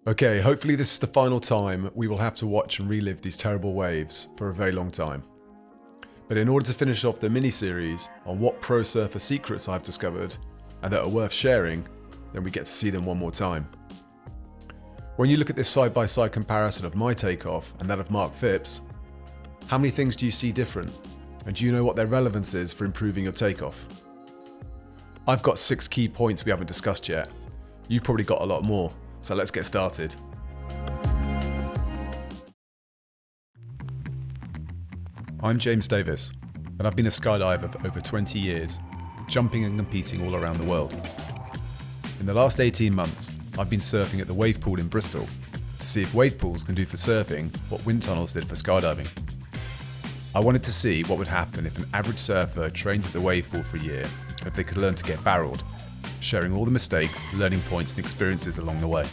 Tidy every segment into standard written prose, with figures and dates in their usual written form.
Okay, hopefully this is the final time we will have to watch and relive these terrible waves for a very long time. But in order to finish off the mini-series on what pro surfer secrets I've discovered and that are worth sharing, then we get to see them one more time. When you look at this side-by-side comparison of my takeoff and that of Mark Phipps, how many things do you see different? And do you know what their relevance is for improving your takeoff? I've got 6 key points we haven't discussed yet. You've probably got a lot more, so let's get started. I'm James Davis, and I've been a skydiver for over 20 years, jumping and competing all around the world. In the last 18 months, I've been surfing at the wave pool in Bristol to see if wave pools can do for surfing what wind tunnels did for skydiving. I wanted to see what would happen if an average surfer trained at the wave pool for a year, if they could learn to get barreled, sharing all the mistakes, learning points and experiences along the way.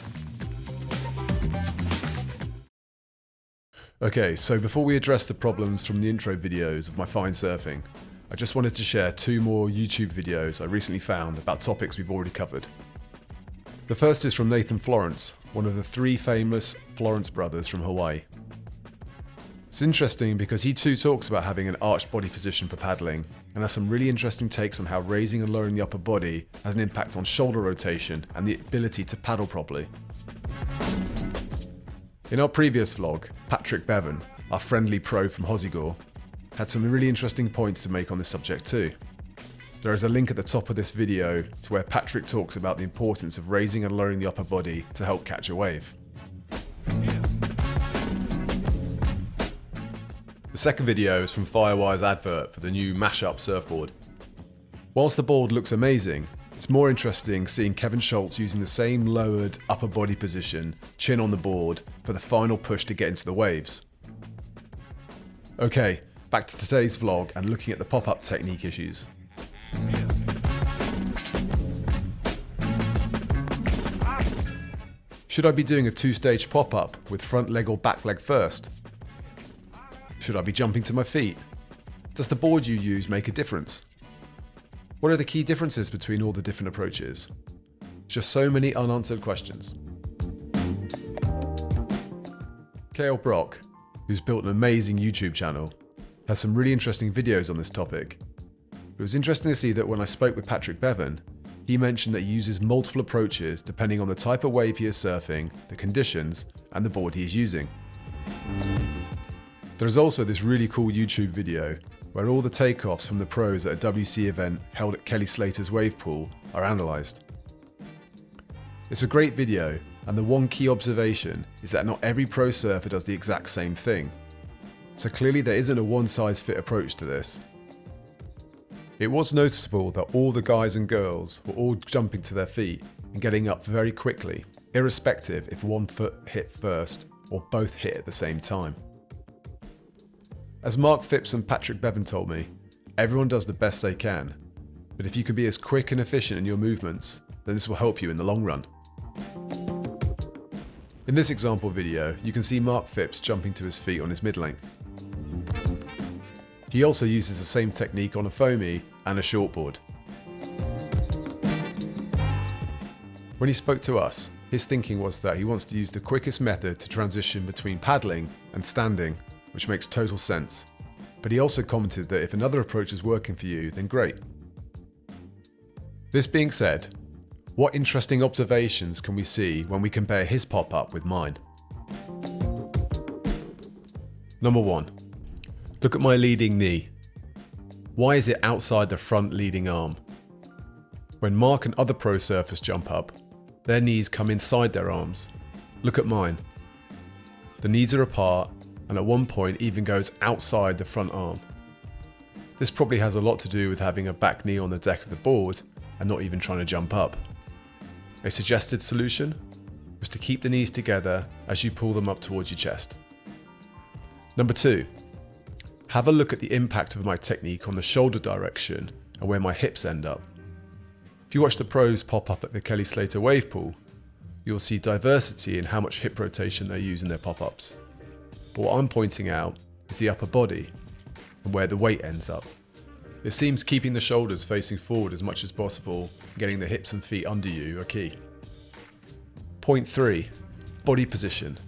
Okay, so before we address the problems from the intro videos of my fine surfing, I just wanted to share 2 more YouTube videos I recently found about topics we've already covered. The first is from Nathan Florence, one of the 3 famous Florence brothers from Hawaii. It's interesting because he too talks about having an arched body position for paddling and has some really interesting takes on how raising and lowering the upper body has an impact on shoulder rotation and the ability to paddle properly. In our previous vlog, Patrick Beven, our friendly pro from Hossegor, had some really interesting points to make on this subject too. There is a link at the top of this video to where Patrick talks about the importance of raising and lowering the upper body to help catch a wave. The second video is from Firewire's advert for the new Mashup surfboard. Whilst the board looks amazing, it's more interesting seeing Kevin Schultz using the same lowered upper body position, chin on the board, for the final push to get into the waves. Okay, back to today's vlog and looking at the pop-up technique issues. Should I be doing a 2-stage pop-up with front leg or back leg first? Should I be jumping to my feet? Does the board you use make a difference? What are the key differences between all the different approaches? Just so many unanswered questions. Kale Brock, who's built an amazing YouTube channel, has some really interesting videos on this topic. It was interesting to see that when I spoke with Patrick Beven, he mentioned that he uses multiple approaches depending on the type of wave he is surfing, the conditions, and the board he is using. There is also this really cool YouTube video where all the takeoffs from the pros at a WC event held at Kelly Slater's wave pool are analysed. It's a great video, and the one key observation is that not every pro surfer does the exact same thing. So clearly there isn't a one-size-fit approach to this. It was noticeable that all the guys and girls were all jumping to their feet and getting up very quickly, irrespective if one foot hit first or both hit at the same time. As Mark Phipps and Patrick Beven told me, everyone does the best they can, but if you can be as quick and efficient in your movements, then this will help you in the long run. In this example video, you can see Mark Phipps jumping to his feet on his mid-length. He also uses the same technique on a foamy and a shortboard. When he spoke to us, his thinking was that he wants to use the quickest method to transition between paddling and standing, which makes total sense. But he also commented that if another approach is working for you, then great. This being said, what interesting observations can we see when we compare his pop-up with mine? Number 1. Look at my leading knee. Why is it outside the front leading arm? When Mark and other pro surfers jump up, their knees come inside their arms. Look at mine. The knees are apart, and at one point even goes outside the front arm. This probably has a lot to do with having a back knee on the deck of the board and not even trying to jump up. A suggested solution was to keep the knees together as you pull them up towards your chest. Number 2, have a look at the impact of my technique on the shoulder direction and where my hips end up. If you watch the pros pop up at the Kelly Slater wave pool, you'll see diversity in how much hip rotation they use in their pop-ups. But what I'm pointing out is the upper body and where the weight ends up. It seems keeping the shoulders facing forward as much as possible and getting the hips and feet under you are key. Point 3. body position.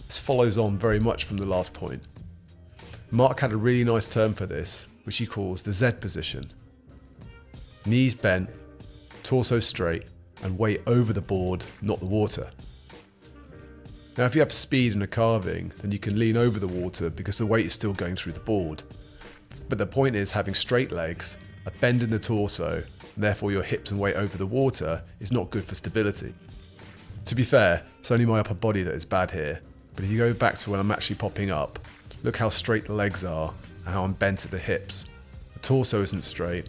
This follows on very much from the last point. Mark had a really nice term for this, which he calls the Z position. Knees bent, torso straight, and weight over the board, not the water. Now if you have speed in a carving, then you can lean over the water because the weight is still going through the board. But the point is having straight legs, a bend in the torso, and therefore your hips and weight over the water is not good for stability. To be fair, it's only my upper body that is bad here, but if you go back to when I'm actually popping up, look how straight the legs are and how I'm bent at the hips. The torso isn't straight,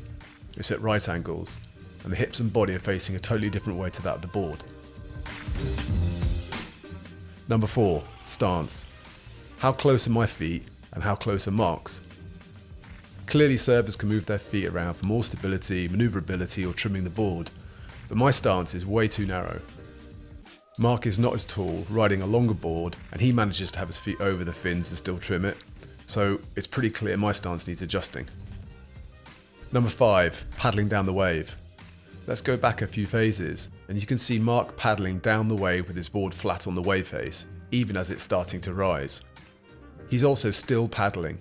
it's at right angles, and the hips and body are facing a totally different way to that of the board. Number 4, stance. How close are my feet and how close are Mark's? Clearly servers can move their feet around for more stability, manoeuvrability or trimming the board, but my stance is way too narrow. Mark is not as tall, riding a longer board, and he manages to have his feet over the fins and still trim it, so it's pretty clear my stance needs adjusting. Number 5, paddling down the wave. Let's go back a few phases, and you can see Mark paddling down the wave with his board flat on the wave face, even as it's starting to rise. He's also still paddling.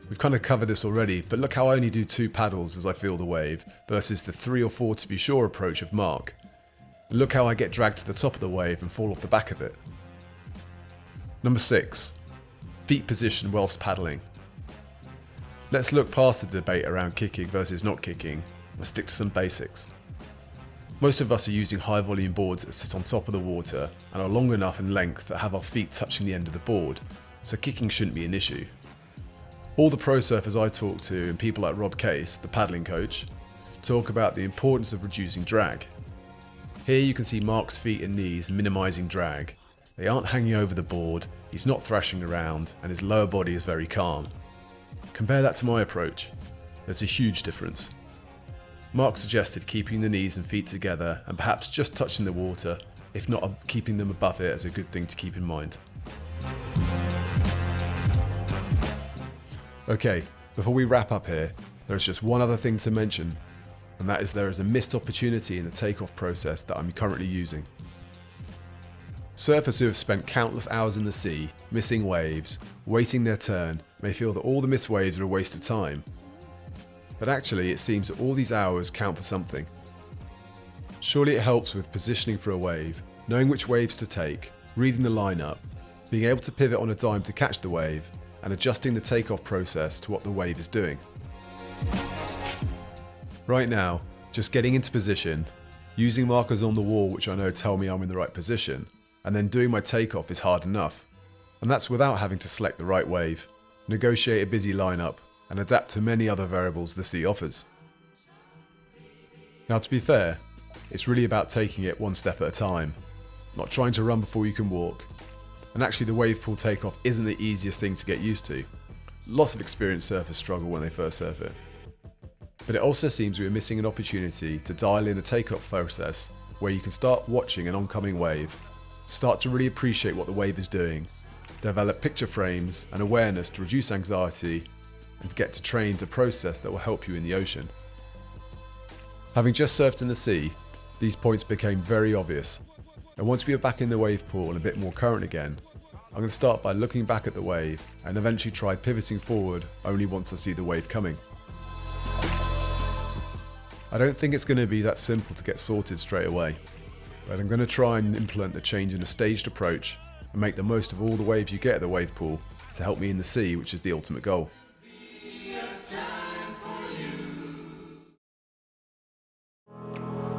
We've kind of covered this already, but look how I only do 2 paddles as I feel the wave, versus the 3 or 4 to be sure approach of Mark. And look how I get dragged to the top of the wave and fall off the back of it. Number 6, feet position whilst paddling. Let's look past the debate around kicking versus not kicking and stick to some basics. Most of us are using high volume boards that sit on top of the water and are long enough in length that have our feet touching the end of the board, so kicking shouldn't be an issue. All the pro surfers I talk to and people like Rob Case, the paddling coach, talk about the importance of reducing drag. Here you can see Mark's feet and knees minimising drag. They aren't hanging over the board, he's not thrashing around, and his lower body is very calm. Compare that to my approach. There's a huge difference. Mark suggested keeping the knees and feet together and perhaps just touching the water, if not keeping them above it, as a good thing to keep in mind. Okay, before we wrap up here, there is just one other thing to mention, and that is there is a missed opportunity in the takeoff process that I'm currently using. Surfers who have spent countless hours in the sea, missing waves, waiting their turn, may feel that all the missed waves are a waste of time. But actually it seems that all these hours count for something. Surely it helps with positioning for a wave, knowing which waves to take, reading the lineup, being able to pivot on a dime to catch the wave, and adjusting the takeoff process to what the wave is doing. Right now, just getting into position, using markers on the wall which I know tell me I'm in the right position, and then doing my takeoff is hard enough. And that's without having to select the right wave, negotiate a busy lineup, and adapt to many other variables the sea offers. Now to be fair, it's really about taking it one step at a time, not trying to run before you can walk. And actually the wave pool takeoff isn't the easiest thing to get used to. Lots of experienced surfers struggle when they first surf it. But it also seems we are missing an opportunity to dial in a takeoff process where you can start watching an oncoming wave, start to really appreciate what the wave is doing, develop picture frames and awareness to reduce anxiety, and to get to train the process that will help you in the ocean. Having just surfed in the sea, these points became very obvious. And once we are back in the wave pool and a bit more current again, I'm going to start by looking back at the wave and eventually try pivoting forward only once I see the wave coming. I don't think it's going to be that simple to get sorted straight away, but I'm going to try and implement the change in a staged approach and make the most of all the waves you get at the wave pool to help me in the sea, which is the ultimate goal.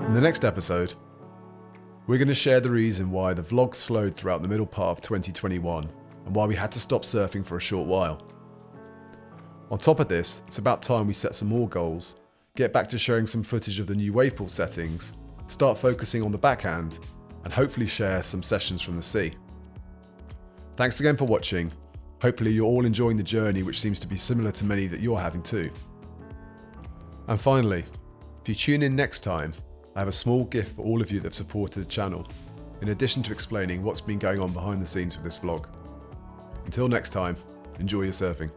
In the next episode, we're going to share the reason why the vlog slowed throughout the middle part of 2021 and why we had to stop surfing for a short while. On top of this, it's about time we set some more goals, get back to sharing some footage of the new wave pool settings, start focusing on the backhand, and hopefully share some sessions from the sea. Thanks again for watching. Hopefully you're all enjoying the journey, which seems to be similar to many that you're having too. And finally, if you tune in next time, I have a small gift for all of you that have supported the channel, in addition to explaining what's been going on behind the scenes with this vlog. Until next time, enjoy your surfing.